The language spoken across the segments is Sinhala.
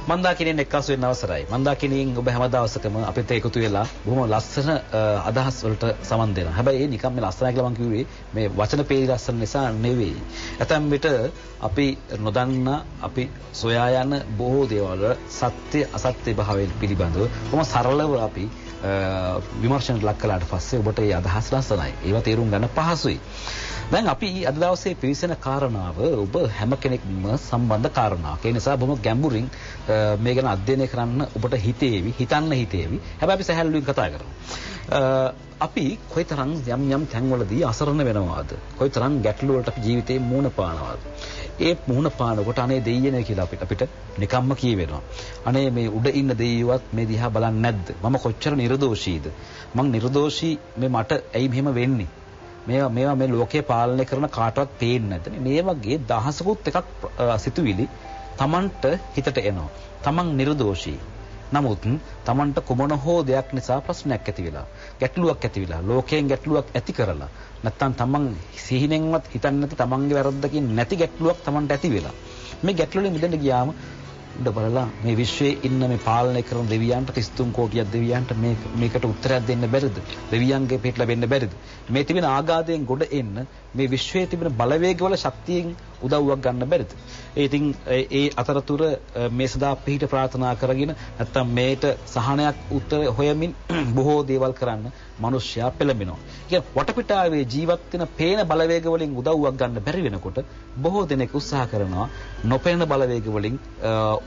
මන්දාකිණියෙන් එක්කාසු වෙන්න අවසරයි. මන්දාකිණියෙන් ඔබ හැම දවසකම අපිට එකතු වෙලා බොහොම ලස්සන අදහස් වලට සමන් දෙනවා. හැබැයි ඒ නිකම් මේ ලස්සනයි කියලා මම කිව්වේ මේ වචන පේරි ලස්සන නිසා නෙවෙයි. ඇතැම් විට අපි නොදන්න අපි සොයා යන බොහෝ දේවල් සත්‍ය අසත්‍ය භාවය පිළිබඳව කොහොම සරලව අපි විමර්ශනයට ලක් කළාට පස්සේ ඔබට ඒ අදහස් ලස්සනයි. ඒවා තේරුම් ගන්න පහසුයි. දැන් අපි අද දවසේ පිවිසෙන කාරණාව ඔබ හැම කෙනෙක්ම සම්බන්ධ කාරණාවක්. ඒ නිසා බොහොම ගැඹුරින් මේ ගැන අධ්‍යයනය කරන්න ඔබට හිතන්න හිතේවි. හැබැයි අපි සැහැල්ලුවෙන් කතා කරමු. අපි කොයිතරම් යම් තැන්වලදී අසරණ වෙනවද? කොයිතරම් ගැටලු වලට අපි ජීවිතේ මුහුණ පානවද? ඒ මුහුණ පානකොට අනේ දෙයියනේ කියලා අපිට නිකම්ම කියවෙනවා. අනේ මේ උඩ ඉන්න දෙයියවත් මේ දිහා බලන්නේ නැද්ද? මම කොච්චර නිර්දෝෂීද? මං නිර්දෝෂී මට ඇයි මෙහෙම වෙන්නේ? මේවා මේ ලෝකේ පාලනය කරන කාටවත් පේන්නේ නැද්ද? මේ වගේ දහසකුත් එකක් සිතුවිලි Tamanට හිතට එනවා. Taman නිර්දෝෂී. නමුත් Tamanට කොමන හෝ දෙයක් නිසා ප්‍රශ්නයක් ඇති වෙලා, ගැටලුවක් ඇති වෙලා, ලෝකයෙන් ගැටලුවක් ඇති කරලා, නැත්තම් Taman සිහිනෙන්වත් හිතන්නේ නැති Tamanගේ වැරද්දකින් නැති ගැටලුවක් Tamanට ඇති වෙලා. මේ ගැටලු වලින් මිදෙන්න ගියාම උඩ බලලා මේ විශ්වයේ ඉන්න මේ පාලනය කරන දෙවියන්ට 33 කෝටියක් දෙවියන්ට මේකට උත්තරයක් දෙන්න බැරිද? දෙවියන්ගේ පිට ලැබෙන්න බැරිද? මේ තිබෙන ආගාධයෙන් ගොඩ එන්න මේ විශ්වයේ තිබෙන බලවේගවල ශක්තියෙන් උදව්වක් ගන්න බැරිද? ඉතින් ඒ අතරතුර මේ සදා පිහිට ප්‍රාර්ථනා කරගෙන නැත්තම් මේට සහනයක් උත්තර හොයමින් බොහෝ දේවල් කරන්න මිනිස්සයා පෙළඹෙනවා. කියන්නේ වටපිටාවේ ජීවත් වෙන පේන බලවේග වලින් උදව්වක් ගන්න බැරි වෙනකොට බොහෝ දෙනෙක් උත්සාහ කරනවා නොපෙනෙන බලවේග වලින්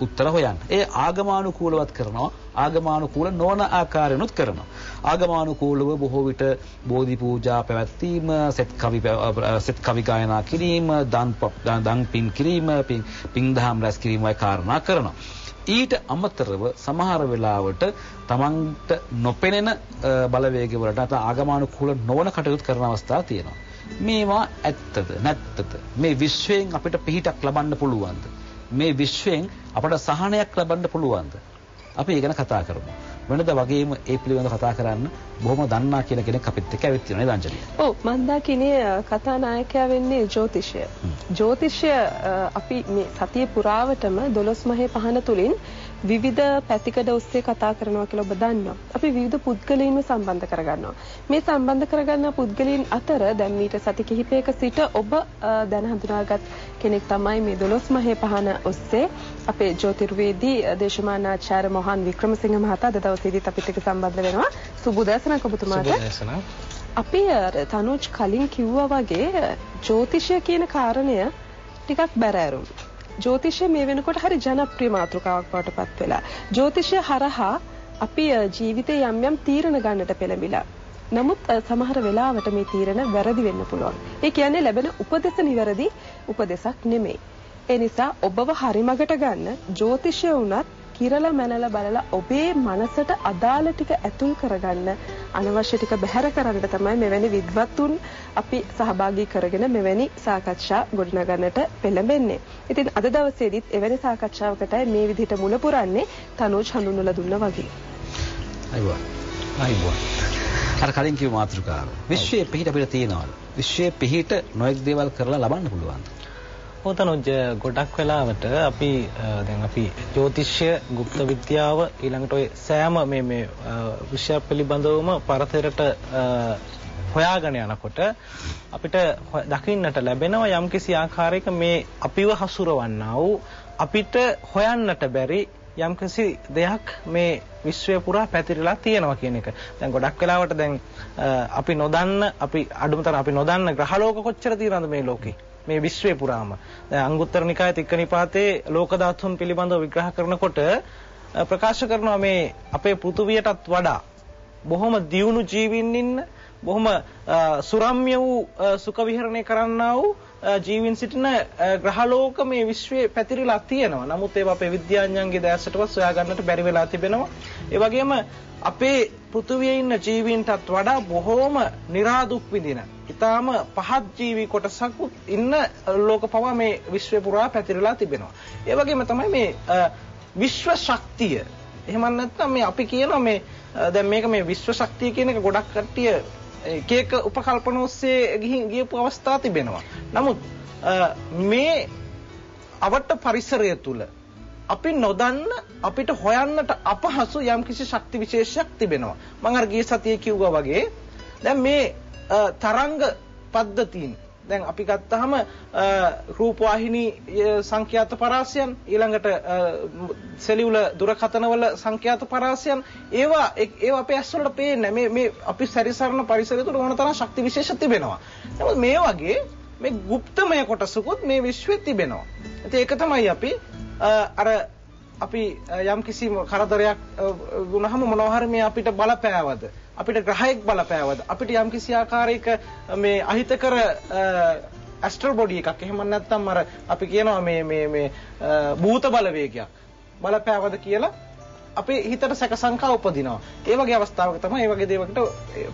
උත්තර හොයන්න. ඒ ආගමානුකූලවත් කරනවා, ආගමානුකූල නොවන ආකාරයෙන්ුත් කරනවා. ආගමානුකූලව බොහෝ විට බෝධි පූජා පැවැත්වීම, සෙත් කවි ගායනා කිරීම, දන් පින් කිරීම, පින් දහම් රැස් කිරීම වගේ කාරණා කරනවා. ඊට අමතරව සමහර වෙලාවට තමන්ට නොපෙනෙන බලවේග වලට අත ආගමානුකූල නොවන කටයුතු කරන අවස්ථා තියෙනවා. මේවා ඇත්තද නැත්තද? මේ විශ්වයෙන් අපිට පිහිටක් ලබන්න පුළුවන්ද? මේ විශ්වයෙන් අපට සහනයක් ලබන්න පුළුවන්ද? අපි ඒ ගැන කතා කරමු. වෙනද වගේම ඒ පිළිබඳව කතා කරන්න බොහොම දන්නා කියලා කෙනෙක් අපිත් එක්ක ඇවිත් තියෙනවා නේද අංජලිය? ඔව් මන්දාකිණිය කතානායකයා වෙන්නේ ජ්‍යොතිෂය. ජ්‍යොතිෂය අපි මේ සතිය පුරාවටම 12 මහේ පහන තුලින් විවිධ පැතිකඩ ඔස්සේ කතා කරනවා කියලා ඔබ දන්නවා. අපි විවිධ පුද්ගලයන්ව සම්බන්ධ කරගන්නවා. මේ සම්බන්ධ කරගන්න පුද්ගලයන් අතර දැන් මීට සති කිහිපයක සිට ඔබ දැන හඳුනාගත් කෙනෙක් තමයි මේ 12 මහේ පහන ඔස්සේ අපේ ජ්‍යොතිර්වේදී දේශමානාචාර්ය මොහන් වික්‍රමසිංහ මහතා අද දවසේදීත් අපිත් එක්ක සම්බන්ධ වෙනවා. සුබෝදෑසනක් ඔබතුමාට. සුබෝදෑසනක්. අපි තනුජ් කලින් කිව්වා වගේ ජ්‍යොතිෂය කියන කාරණය ටිකක් බැරෑරුම්. ජ්‍යොතිෂය මේ වෙනකොට හරි ජනප්‍රිය මාතෘකාවක් බවට පත් වෙලා. ජ්‍යොතිෂය හරහා අපි ජීවිතේ යම් තීරණ ගන්නට පෙළඹිලා. නමුත් සමහර වෙලාවට මේ තීරණ වැරදි වෙන්න පුළුවන්. ඒ කියන්නේ ලැබෙන උපදෙස් නිවැරදි උපදෙසක් නෙමෙයි. ඒ නිසා ඔබව හරි මගට ගන්න ජ්‍යොතිෂය වුණත් කිරලා මැනලා බලලා ඔබේ මනසට අදාළ ටික ඇතුල් කරගන්න අනවශ්‍ය ටික බැහැර කරන්න තමයි මෙවැනි විද්වත්තුන් අපි සහභාගී කරගෙන මෙවැනි සාකච්ඡා ගොඩනගන්නට පෙළඹෙන්නේ. ඉතින් අද දවසේදීත් එවැනි සාකච්ඡාවකටයි මේ විදිහට මුල පුරන්නේ තනුජ් හඳුන්වලා දුන්නා වගේ. අයිබෝන්. අර කලින් කිව්ව මාතෘකාව. විශ්වයේ පිහිට අපිට තියෙනවා. විශ්වයේ පිහිට නොඑක් දේවල් කරලා ලබන්න පුළුවන්. ඔතනොත් ගොඩක් වෙලාවට අපි දැන් අපි ජ්‍යොතිෂය, গুপ্ত විද්‍යාව ඊළඟට ඔය සෑම මේ විෂය පිළිබඳවම පරතරට හොයාගෙන යනකොට අපිට දකින්නට ලැබෙනවා යම්කිසි ආකාරයක මේ අපිව හසුරවන්නා වූ අපිට හොයන්නට බැරි යම්කිසි දෙයක් මේ විශ්වය පුරා පැතිරලා තියෙනවා කියන එක. දැන් ගොඩක් වෙලාවට දැන් අපි නොදන්න ග්‍රහලෝක කොච්චර තියෙනවද මේ ලෝකේ? මේ විශ්වය පුරාම. දැන් අංගුත්තර නිකායේ තික්ක නිපාතේ ලෝක ධාතුන් පිළිබඳව විග්‍රහ කරනකොට ප්‍රකාශ කරනවා මේ අපේ පෘථුවියටත් වඩා බොහොම දියුණු ජීවීන් ඉන්න, බොහොම සුරම්‍ය වූ සුඛ විහරණය කරන්නා වූ ජීවීන් සිටින ග්‍රහලෝක මේ විශ්වයේ පැතිරිලා තියෙනවා. නමුත් ඒවා අපේ විද්‍යාඥයන්ගේ දැසටවත් සොයා ගන්නට බැරි වෙලා තිබෙනවා. ඒ වගේම අපේ පෘථුවියේ ඉන්න ජීවීන්ටත් වඩා බොහෝම නිරාදුක් විඳින, ඊටාම පහත් ජීවි කොටසක් ඉන්න ලෝක පවා මේ විශ්වය පුරා පැතිරලා තිබෙනවා. ඒ වගේම තමයි මේ විශ්ව ශක්තිය. එහෙම නැත්නම් මේ අපි කියනවා මේ දැන් මේක මේ විශ්ව ශක්තිය කියන එක ගොඩක් කට්ටිය එක උපකල්පන ඔස්සේ ගියපු අවස්ථා තිබෙනවා. නමුත් මේ අවට පරිසරය තුල අපි නොදන්න අපිට හොයන්නට අපහසු යම්කිසි ශක්ති විශේෂයක් තිබෙනවා. මම අර ගිය සතියේ කිව්වා වගේ දැන් මේ තරංග පද්ධතීන් දැන් අපි ගත්තාම රූපවාහිනී සංඛ්‍යාත පරාසයන් ඊළඟට සෙලියුලර් දුරකථනවල සංඛ්‍යාත පරාසයන් ඒවා අපේ ඇස් වලට පේන්නේ මේ අපි සැරිසරන පරිසරය තුළ ඕන තරම් ශක්ති විශේෂ තිබෙනවා. නමුත් මේ වගේ මේ গুপ্তමය කොටසකුත් මේ විශ්වයේ තිබෙනවා. ඉතින් ඒක තමයි අපි අර අපි යම් කිසි කරදරයක් වුණාම මොනවා හරි මේ අපිට බලපෑවද අපිට ග්‍රහයක් බලපෑවද අපිට යම් කිසි ආකාරයක මේ අහිතකර ඇස්ට්‍රල් බොඩි එකක් එහෙම නැත්නම් අර අපි කියනවා මේ භූත බලවේගයක් බලපෑවද කියලා අපේ හිතට සැක සංකා උපදිනවා. ඒ වගේ අවස්ථාවක තමයි මේ වගේ දේවකට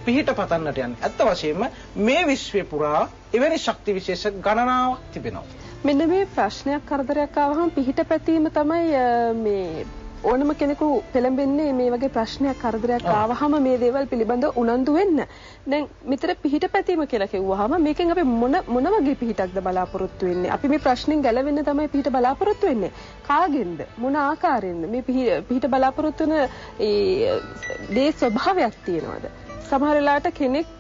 පිහිට පතන්නට යන්නේ. ඇත්ත වශයෙන්ම මේ විශ්වය පුරා එවැනි ශක්ති විශේෂ ගණනාවක් තිබෙනවා. මෙන්න මේ ප්‍රශ්නයක් කරදරයක් ආවහම පිහිට පැතීම තමයි මේ ඕනම කෙනෙකු පෙළඹෙන්නේ මේ වගේ ප්‍රශ්නයක් කරදරයක් ආවහම මේ දේවල් පිළිබඳව උනන්දු වෙන්න. දැන් මෙතන පිහිට පැතීම කියලා කිව්වහම මේකෙන් අපි මොන වගේ පිහිටක්ද බලාපොරොත්තු වෙන්නේ? අපි මේ ප්‍රශ්نين ගැලවෙන්න තමයි පිහිට බලාපොරොත්තු වෙන්නේ. කාගෙන්ද? මොන ආකාරයෙන්ද? මේ පිහිට බලාපොරොත්තු වෙන දේ ස්වභාවයක් තියෙනවද? සමහර වෙලාවට කෙනෙක්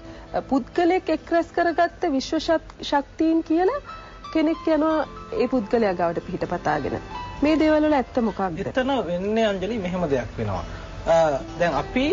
පුද්ගලයෙක් එක් රැස් කරගත්ත විශ්ව ශක්තියින් කියලා කෙනෙක් යනවා ඒ පුද්ගලයා ගාවට පිහිට පතාගෙන. මේ දේවල් වල ඇත්ත මොකක්ද? එතන වෙන්නේ අංජලි මෙහෙම දෙයක් වෙනවා. දැන් අපි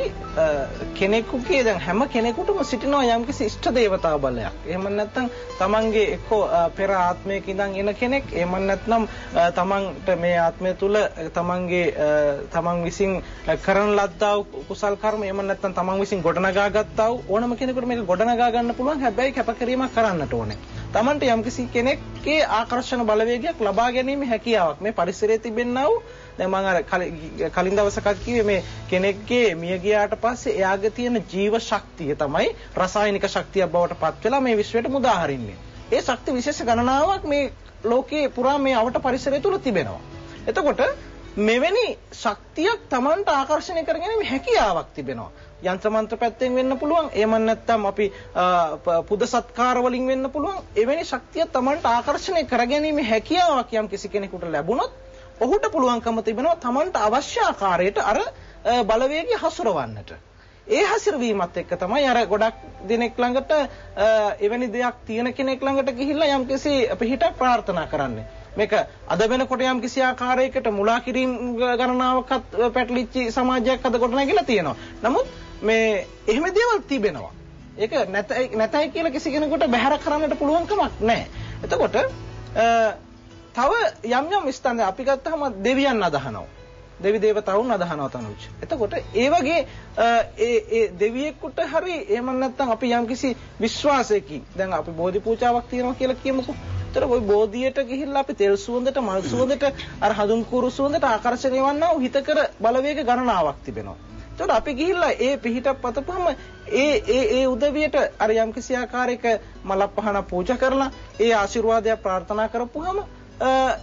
කෙනෙකුගේ දැන් හැම කෙනෙකුටම සිටිනවා යම්කිසි ඉෂ්ට දේවතා බලයක්. එහෙම නැත්නම් තමන්ගේ එක්ක පෙර ආත්මයක ඉඳන් එන කෙනෙක්. එහෙම නැත්නම් තමන්ට මේ ආත්මය තුල තමන් විසින් කරන ලද්දා කුසල් කර්ම. එහෙම නැත්නම් තමන් විසින් ගොඩනගා ගත්තා වූ ඕනම කෙනෙකුට මේක ගොඩනගා ගන්න පුළුවන්. හැබැයි කැපකිරීමක් කරන්නට ඕනේ. තමන්ට යම්කිසි කෙනෙක්ගේ ආකර්ෂණ බලවේගයක් ලබා ගැනීම හැකියාවක් මේ පරිසරයේ තිබෙන්නා වූ දැන් මම අර කලින් දවසකත් කිව්වේ මේ කෙනෙක්ගේ මිය ගියාට පස්සේ එයාගේ තියෙන ජීව ශක්තිය තමයි රසායනික ශක්තියක් බවට පත් වෙලා මේ විශ්වයට මුදා හරින්නේ. ඒ ශක්ති විශේෂ ගණනාවක් මේ ලෝකේ පුරා මේ අවට පරිසරය තුල තිබෙනවා. එතකොට මෙවැනි ශක්තියක් Tamanට ආකර්ෂණය කරගැනීමේ හැකියාවක් තිබෙනවා. යන්ත්‍ර මන්ත්‍ර පැත්තෙන් වෙන්න පුළුවන්. එහෙම නැත්නම් අපි පුද සත්කාර වලින් වෙන්න පුළුවන්. එවැනි ශක්තිය Tamanට ආකර්ෂණය කරගැනීමේ හැකියාවක් යම් කිසි කෙනෙකුට ලැබුණොත් ඔහුට පුළුවන්කම තිබෙනවා Tamanට අවශ්‍ය ආකාරයට අර බලවේගය හසුරවන්නට. ඒ හසුරවීමත් එක්ක තමයි අර ගොඩක් දිනෙක ළඟට එවැනි දෙයක් තියෙන කෙනෙක් ළඟට ගිහිල්ලා යම් කිසි පිහිට ප්‍රාර්ථනා කරන්නේ. මේක අද වෙනකොට යම් කිසි ආකාරයකට මුලා කිරීම ගණනාවකත් පැටලිච්ච සමාජයක් අද ගොඩනැගිලා තියෙනවා. නමුත් මේ එහෙම දේවල් තිබෙනවා. ඒක නැතයි කියලා කිසි කෙනෙකුට බැහැර කරන්නට පුළුවන් කමක් නැහැ. එතකොට තව යම් ස්ථාන අපි ගත්තාම දෙවියන් අදහනවා. දෙවි දේවතාවුන් අදහනවා තනුජ්. එතකොට ඒ වගේ ඒ දෙවියෙකුට හරි එහෙම නැත්නම් අපි යම්කිසි විශ්වාසයකින් දැන් අපි බෝධි පූජාවක් තියනවා කියලා කියමුකෝ. ඒතර ওই බෝධියට ගිහිල්ලා අපි තෙල් සුවඳට මල් සුවඳට අර හඳුන් කුරු සුවඳට ආකර්ෂණය වන්නා වූ හිතකර බලවේග ගණනාවක් තිබෙනවා. ඒතකොට අපි ගිහිල්ලා ඒ පිහිටක් පතපුවම ඒ උදවියට අර යම්කිසි ආකාරයක මලක් පහන පූජා කරලා ඒ ආශිර්වාදය ප්‍රාර්ථනා කරපුවම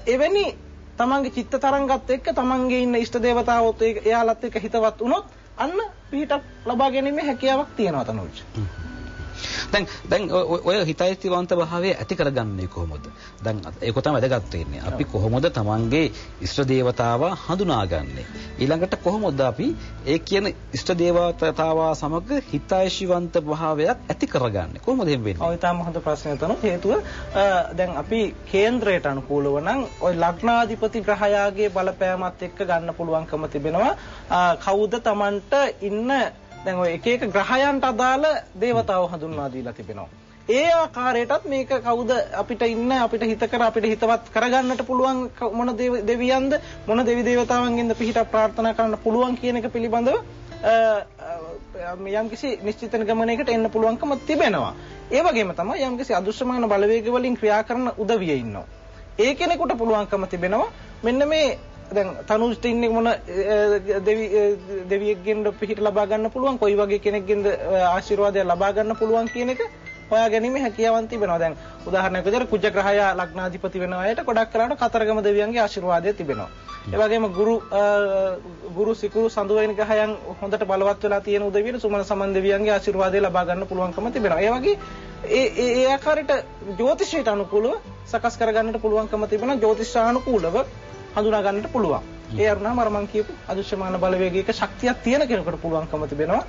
එවැනි තමන්ගේ චිත්ත තරංගත් එක්ක තමන්ගේ ඉන්න ඉෂ්ට දේවතාවොත් එයාලත් එක්ක හිතවත් වුණොත් අන්න පිහිටක් ලබා ගැනීමේ හැකියාවක් තියෙනවා තනුජ්. දැන් ඔය හිතයිතිවන්ත භාවය ඇති කරගන්නේ කොහොමද? දැන් ඒක තමයි වැදගත් වෙන්නේ. අපි කොහොමද තමන්ගේ ඉෂ්ට දේවතාවා හඳුනාගන්නේ? ඊළඟට කොහොමද අපි ඒ කියන ඉෂ්ට දේවතාවා සමග හිතයිශීවන්ත භාවයක් ඇති කරගන්නේ? කොහොමද එහෙම වෙන්නේ? ඔය තාම හොඳ ප්‍රශ්නයක් තමයි. හේතුව දැන් අපි කේන්ද්‍රයට අනුකූලව නම් ওই ලග්නාධිපති ග්‍රහයාගේ බලපෑමත් එක්ක ගන්න පුළුවන්කම තිබෙනවා. කවුද තමන්ට ඉන්න දැන් ඔය එක එක ග්‍රහයන්ට අදාළ දේවතාවෝ හඳුන්වා දීලා තිබෙනවා. ඒ ආකාරයටත් මේක කවුද අපිට ඉන්න අපිට හිතකර අපිට හිතවත් කරගන්නට පුළුවන් මොන දෙවියන්ද මොන දෙවි දේවතාවන්ගෙන්ද පිහිට ප්‍රාර්ථනා කරන්න පුළුවන් කියන එක පිළිබඳව යම්කිසි නිශ්චිත ගමනයකට එන්න පුළුවන්කම තිබෙනවා. ඒ වගේම තමයි යම්කිසි අදෘශ්‍යමාන බලවේග වලින් ක්‍රියා කරන උදවිය ඉන්නවා. ඒ කෙනෙකුට පුළුවන්කම තිබෙනවා මෙන්න මේ දැන් තනුජ්ට ඉන්නේ මොන දෙවියෙක්ගෙන්ද පිහිට ලබා ගන්න පුළුවන් කොයි වගේ කෙනෙක්ගෙන්ද ආශිර්වාදය ලබා ගන්න පුළුවන් කියන එක හොයා ගැනීම හැකියාවන් තිබෙනවා. දැන් උදාහරණයක් විදිහට කුජ ග්‍රහය ලග්නාධිපති වෙන අයට ගොඩක් කරාට කතරගම දෙවියන්ගේ ආශිර්වාදය තිබෙනවා. ඒ වගේම ගුරු සිකුරු සඳු වෙන ග්‍රහයන් හොඳට බලවත් වෙලා තියෙන උදවියට සුමන සමන් දෙවියන්ගේ ආශිර්වාදය ලබා ගන්න පුළුවන්කම තිබෙනවා. ඒ වගේ ඒ ආකාරයට ජ්‍යොතිෂයට අනුකූලව සකස් කර ගන්නට පුළුවන්කම තිබෙනවා. ජ්‍යොතිෂානුකූලව හඳුනා ගන්නට පුළුවන්. ඒ අරුණාම අර මං කියපු අදෘශ්‍යමාන බලවේගයක ශක්තියක් තියෙන කෙනෙකුට පුළුවන්කම තිබෙනවා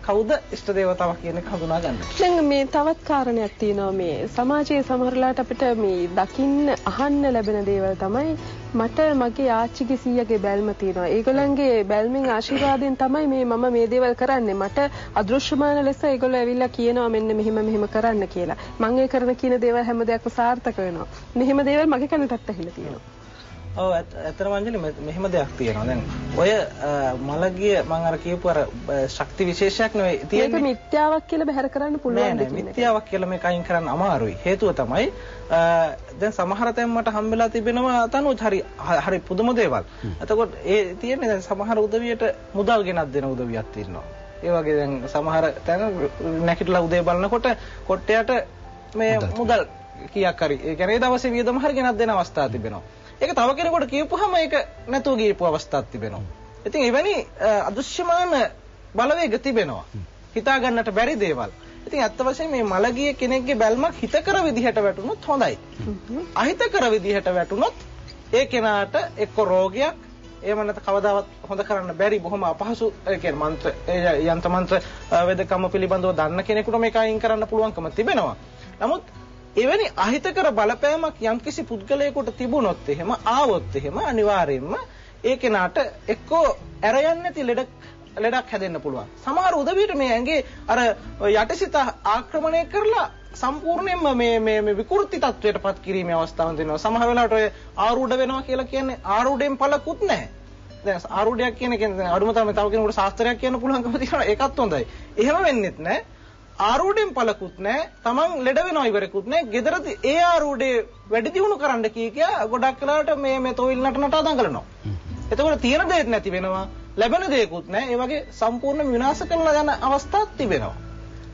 කවුද ඉෂ්ට දේවතාවක් කියන එක හඳුනා ගන්න. දැන් මේ තවත් කාරණයක් තියෙනවා මේ සමාජයේ සමහරලාට අපිට මේ දකින්න අහන්න ලැබෙන දේවල් තමයි මට මගේ ආච්චිගේ සීයාගේ බැල්ම තියෙනවා. ඒගොල්ලන්ගේ බැල්මෙන් ආශිර්වාදයෙන් තමයි මම මේ දේවල් කරන්නේ. මට අදෘශ්‍යමාන ලෙස ඒගොල්ලෝ ඇවිල්ලා කියනවා මෙන්න මෙහෙම කරන්න කියලා. මම ඒ කරන කියන දේවල් හැම දෙයක්ම සාර්ථක වෙනවා. මෙහෙම දේවල් මගේ කනටත් ඇහිලා තියෙනවා. ඔව් ඇත්තටම අංජලි මෙහෙම දෙයක් තියෙනවා. දැන් ඔය මලගිය මම අර කියපු අර ශක්ති විශේෂයක් නෙවෙයි තියෙන්නේ. මේක මිත්‍යාවක් කියලා බැහැර කරන්න පුළුවන් නෑ මිත්‍යාවක් කියලා මේක අයින් කරන්න අමාරුයි. හේතුව තමයි දැන් සමහර තැන් මට හම්බෙලා තිබෙනවා තනුත් හරි පුදුම දේවල්. එතකොට ඒ තියෙන්නේ දැන් සමහර උදවියට මුදල් ගෙනත් දෙන උදවියක් තියෙනවා. ඒ වගේ දැන් සමහර තැන් නැකිටලා උදේ බලනකොට කොට්ටයට මේ මුදල් කීයක් හරි ඒ කියන්නේ දවසේ වියදම හරි ගෙනත් දෙන අවස්ථා තිබෙනවා. ඒක තව කෙනෙකුට කියපුවාම ඒක නැතුව ගියපු අවස්ථාවක් තිබෙනවා. ඉතින් එවැනි අදෘශ්‍යමාන බලවේග තිබෙනවා. හිතා ගන්නට බැරි දේවල්. ඉතින් ඇත්ත වශයෙන්ම මේ මලගිය කෙනෙක්ගේ බැල්මක් හිතකර විදිහට වැටුනොත් හොඳයි. අහිතකර විදිහට වැටුනොත් ඒ කෙනාට එක්ක රෝගයක් එහෙම නැත්නම් කවදාවත් හොඳ කරන්න බැරි බොහොම අපහසු ඒ කියන්නේ මන්ත්‍ර යන්ත්‍ර මන්ත්‍ර වේදකම පිළිබඳව දන්න කෙනෙකුට මේක අයින් කරන්න පුළුවන්කම තිබෙනවා. නමුත් එවැනි අහිතකර බලපෑමක් යම්කිසි පුද්ගලයෙකුට තිබුණොත් එහෙම ආවොත් එහෙම අනිවාර්යයෙන්ම ඒ කෙනාට එක්කෝ ඇර යන්නේ නැති ලෙඩක් හැදෙන්න පුළුවන්. සමහර උදවියට මේ ඇඟේ අර යටිසිත ආක්‍රමණය කරලා සම්පූර්ණයෙන්ම මේ විකෘති තත්වයටපත් කිරීමේ අවස්ථාවක් දෙනවා. සමහර වෙලාවට ඔය ආරූඪ වෙනවා කියලා කියන්නේ ආරූඪයෙන් පළකුත් නැහැ. දැන් ආරූඪයක් කියන එක අඩුම තරමේ තව කෙනෙකුට ශාස්ත්‍රයක් කියන්න පුළුවන්කම තියෙනවා. ඒකත් හොඳයි. එහෙම වෙන්නෙත් නැහැ. ආරූඪයෙන් පළකුත් නැහැ. Taman ලෙඩ වෙනවා ඉවරකුත් නැහැ. ගෙදරදී ඒ ආරූඪේ වැඩි දියුණු කරන්න කියා ගොඩක් වෙලාවට මේ තොවිල් නටනට දඟලනවා. එතකොට තියෙන දෙයක් නැති වෙනවා. ලැබෙන දෙයක්වත් නැහැ. ඒ වගේ සම්පූර්ණ විනාශ කරලා යන අවස්ථාවක් තිබෙනවා.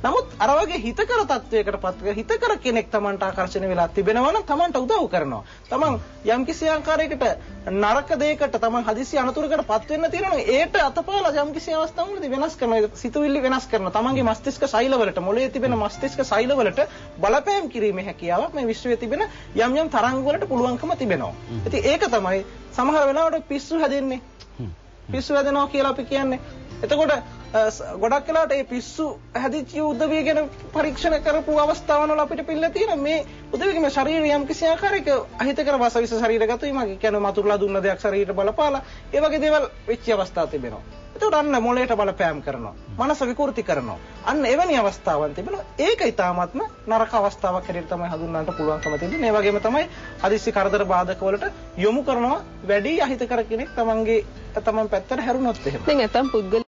නමුත් අර වගේ හිතකර තත්වයකටපත් හිතකර කෙනෙක් Tamanට ආකර්ෂණය වෙලා තිබෙනවා නම් Tamanට උදව් කරනවා. Taman යම්කිසි ආකාරයකට නරක දෙයකට Taman හදිසි අනතුරකටපත් වෙන්න තියෙනවා. ඒට අතපාලා යම්කිසි අවස්ථාවකදී වෙනස් කරනවා. සිතුවිලි වෙනස් කරනවා. Tamanගේ මස්තිෂ්ක ශෛලවලට මොළයේ තිබෙන මස්තිෂ්ක ශෛලවලට බලපෑම් කිරීමේ හැකියාවක් මේ විශ්වයේ තිබෙන යම් තරංග වලට පුළුවන්කම තිබෙනවා. ඉතින් ඒක තමයි සමහර වෙලාවට පිස්සු හැදෙන්නේ. පිස්සු හැදෙනවා කියලා අපි කියන්නේ. එතකොට ගොඩක් වෙලාවට මේ පිස්සු හැදිච්ච උදවිය ගැන පරීක්ෂණ කරපු අවස්ථාවවල අපිට පිළිලා තියෙන මේ උදවියගේ මේ ශරීරය යම් කිසි ආකාරයක අහිතකර වසවිස ශරීරගත වීමක් කියන්නේ මතුරුලා දුන්න දෙයක් ශරීරයට බලපාලා ඒ වගේ දේවල් වෙච්ච අවස්ථා තිබෙනවා. එතකොට අන්න මොළයට බලපෑම් කරනවා. මනස විකෘති කරනවා. අන්න එවැනි අවස්ථාවන් තිබෙනවා. ඒක ඊටාත්ම නරක අවස්ථාවක් හැටියට තමයි හඳුන්වන්නට පුළුවන්කම තියෙන්නේ. ඒ වගේම තමයි හදිස්සි කරදර බාධක වලට යොමු කරනවා වැඩි අහිතකර කෙනෙක් තමන් පැත්තට හැරුණොත් එහෙම. දැන් ඇතම් පුද්ගල